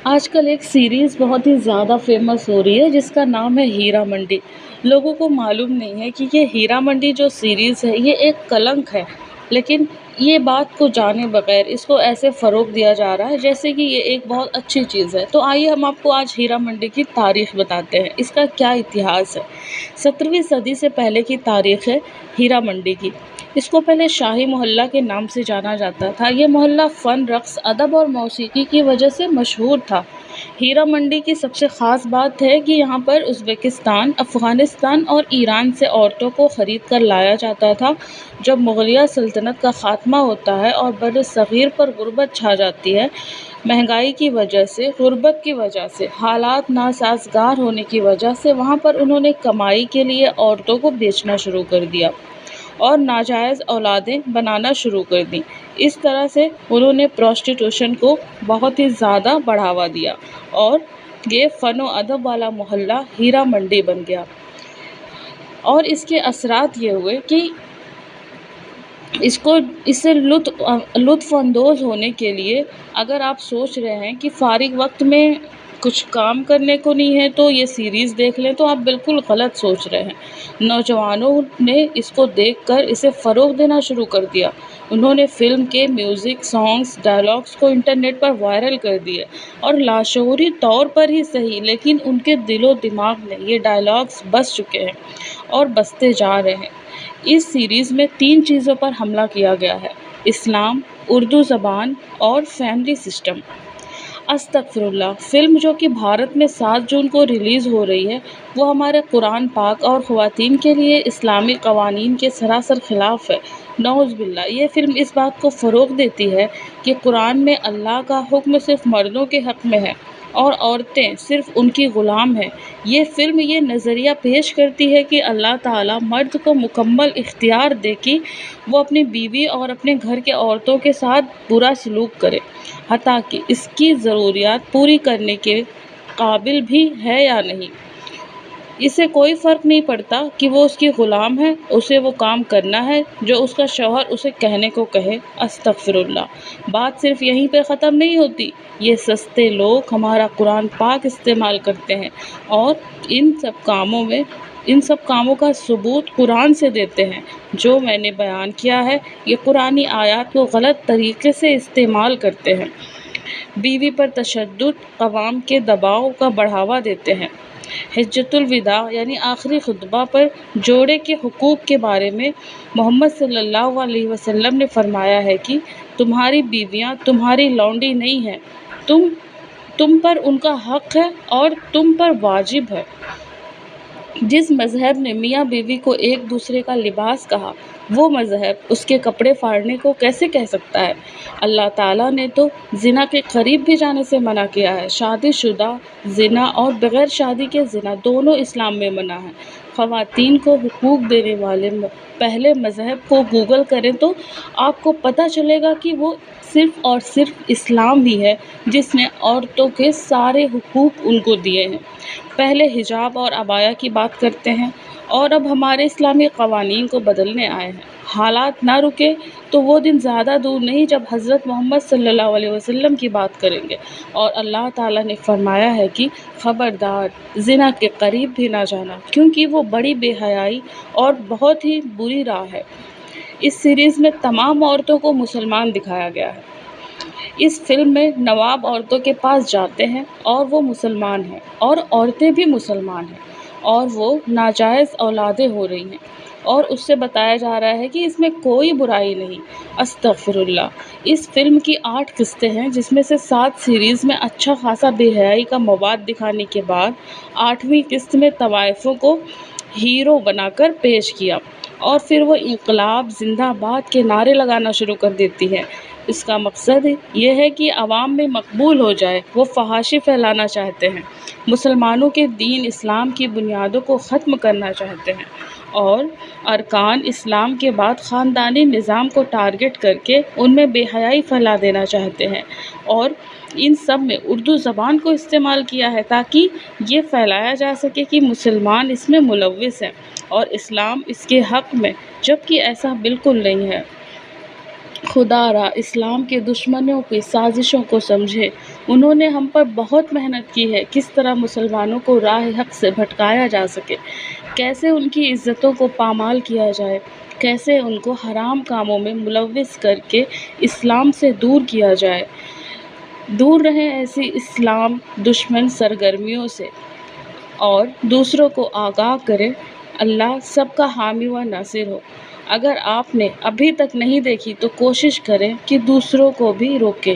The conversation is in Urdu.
آج کل ایک سیریز بہت ہی زیادہ فیمس ہو رہی ہے جس کا نام ہے ہیرا منڈی۔ لوگوں کو معلوم نہیں ہے کہ یہ ہیرا منڈی جو سیریز ہے یہ ایک کلنک ہے، لیکن یہ بات کو جانے بغیر اس کو ایسے فروغ دیا جا رہا ہے جیسے کہ یہ ایک بہت اچھی چیز ہے۔ تو آئیے ہم آپ کو آج ہیرا منڈی کی تاریخ بتاتے ہیں، اس کا کیا اتہاس ہے۔ 17ویں صدی سے پہلے کی تاریخ ہے ہیرا منڈی کی۔ اس کو پہلے شاہی محلہ کے نام سے جانا جاتا تھا۔ یہ محلہ فن، رقص، ادب اور موسیقی کی وجہ سے مشہور تھا۔ ہیرا منڈی کی سب سے خاص بات ہے کہ یہاں پر ازبکستان، افغانستان اور ایران سے عورتوں کو خرید کر لایا جاتا تھا۔ جب مغلیہ سلطنت کا خاتمہ ہوتا ہے اور بر صغیر پر غربت چھا جاتی ہے، مہنگائی کی وجہ سے، غربت کی وجہ سے، حالات ناسازگار ہونے کی وجہ سے، وہاں پر انہوں نے کمائی کے لیے عورتوں کو بیچنا شروع کر دیا اور ناجائز اولادیں بنانا شروع کر دیں۔ اس طرح سے انہوں نے پروسٹیٹیوشن کو بہت ہی زیادہ بڑھاوا دیا اور یہ فن و ادب والا محلہ ہیرا منڈی بن گیا۔ اور اس کے اثرات یہ ہوئے کہ اس سے لطف اندوز ہونے کے لیے اگر آپ سوچ رہے ہیں کہ فارغ وقت میں کچھ کام کرنے کو نہیں ہے تو یہ سیریز دیکھ لیں، تو آپ بالکل غلط سوچ رہے ہیں۔ نوجوانوں نے اس کو دیکھ کر اسے فروغ دینا شروع کر دیا۔ انہوں نے فلم کے میوزک، سانگز، ڈائلاگز کو انٹرنیٹ پر وائرل کر دیے اور لاشعوری طور پر ہی صحیح لیکن ان کے دل و دماغ میں یہ ڈائلاگز بس چکے ہیں اور بستے جا رہے ہیں۔ اس سیریز میں 3 چیزوں پر حملہ کیا گیا ہے: اسلام، اردو زبان اور فیملی سسٹم۔ استغفر اللہ! فلم جو کہ بھارت میں 7 جون کو ریلیز ہو رہی ہے، وہ ہمارے قرآن پاک اور خواتین کے لیے اسلامی قوانین کے سراسر خلاف ہے۔ نعوذ باللہ! یہ فلم اس بات کو فروغ دیتی ہے کہ قرآن میں اللہ کا حکم صرف مردوں کے حق میں ہے اور عورتیں صرف ان کی غلام ہیں۔ یہ فلم یہ نظریہ پیش کرتی ہے کہ اللہ تعالیٰ مرد کو مکمل اختیار دے کہ وہ اپنی بیوی اور اپنے گھر کے عورتوں کے ساتھ برا سلوک کرے، حتیٰ کہ اس کی ضروریات پوری کرنے کے قابل بھی ہے یا نہیں۔ اسے کوئی فرق نہیں پڑتا کہ وہ اس کی غلام ہے، اسے وہ کام کرنا ہے جو اس کا شوہر اسے کہنے کو کہے۔ استغفر اللہ! بات صرف یہیں پہ ختم نہیں ہوتی۔ یہ سستے لوگ ہمارا قرآن پاک استعمال کرتے ہیں اور ان سب کاموں کا ثبوت قرآن سے دیتے ہیں۔ جو میں نے بیان کیا ہے، یہ قرآنی آیات کو غلط طریقے سے استعمال کرتے ہیں، بیوی پر تشدد، قوام کے دباؤ کا بڑھاوا دیتے ہیں۔ حجۃ الوداع یعنی آخری خطبہ پر جوڑے کے حقوق کے بارے میں محمد صلی اللہ علیہ وسلم نے فرمایا ہے کہ تمہاری بیویاں تمہاری لونڈی نہیں ہیں، تم پر ان کا حق ہے اور تم پر واجب ہے۔ جس مذہب نے میاں بیوی کو ایک دوسرے کا لباس کہا، وہ مذہب اس کے کپڑے پھاڑنے کو کیسے کہہ سکتا ہے؟ اللہ تعالیٰ نے تو زنا کے قریب بھی جانے سے منع کیا ہے۔ شادی شدہ زنا اور بغیر شادی کے زنا دونوں اسلام میں منع ہیں۔ خواتین کو حقوق دینے والے پہلے مذہب کو گوگل کریں تو آپ کو پتہ چلے گا کہ وہ صرف اور صرف اسلام ہی ہے جس نے عورتوں کے سارے حقوق ان کو دیے ہیں۔ پہلے حجاب اور عبایا کی بات کرتے ہیں اور اب ہمارے اسلامی قوانین کو بدلنے آئے ہیں۔ حالات نہ رکے تو وہ دن زیادہ دور نہیں جب حضرت محمد صلی اللہ علیہ وسلم کی بات کریں گے اور اللہ تعالیٰ نے فرمایا ہے کہ خبردار زنا کے قریب بھی نہ جانا، کیونکہ وہ بڑی بے حیائی اور بہت ہی بری راہ ہے۔ اس سیریز میں تمام عورتوں کو مسلمان دکھایا گیا ہے۔ اس فلم میں نواب عورتوں کے پاس جاتے ہیں اور وہ مسلمان ہیں اور عورتیں بھی مسلمان ہیں اور وہ ناجائز اولادیں ہو رہی ہیں اور اس سے بتایا جا رہا ہے کہ اس میں کوئی برائی نہیں۔ استغفر اللہ! اس فلم کی 8 قسطیں ہیں جس میں سے 7 سیریز میں اچھا خاصا بے حیائی کا مواد دکھانے کے بعد 8ویں قسط میں طوائفوں کو ہیرو بنا کر پیش کیا اور پھر وہ انقلاب زندہ باد کے نعرے لگانا شروع کر دیتی ہے۔ اس کا مقصد یہ ہے کہ عوام میں مقبول ہو جائے۔ وہ فحاشی پھیلانا چاہتے ہیں، مسلمانوں کے دین اسلام کی بنیادوں کو ختم کرنا چاہتے ہیں اور ارکان اسلام کے بعد خاندانی نظام کو ٹارگٹ کر کے ان میں بے حیائی پھیلا دینا چاہتے ہیں، اور ان سب میں اردو زبان کو استعمال کیا ہے تاکہ یہ پھیلایا جا سکے کہ مسلمان اس میں ملوث ہیں اور اسلام اس کے حق میں، جبکہ ایسا بالکل نہیں ہے۔ خدا را اسلام کے دشمنوں کی سازشوں کو سمجھے۔ انہوں نے ہم پر بہت محنت کی ہے، کس طرح مسلمانوں کو راہ حق سے بھٹکایا جا سکے، کیسے ان کی عزتوں کو پامال کیا جائے، کیسے ان کو حرام کاموں میں ملوث کر کے اسلام سے دور کیا جائے۔ دور رہیں ایسی اسلام دشمن سرگرمیوں سے اور دوسروں کو آگاہ کریں۔ اللہ سب کا حامی و ناصر ہو۔ اگر آپ نے ابھی تک نہیں دیکھی تو کوشش کریں کہ دوسروں کو بھی روکیں۔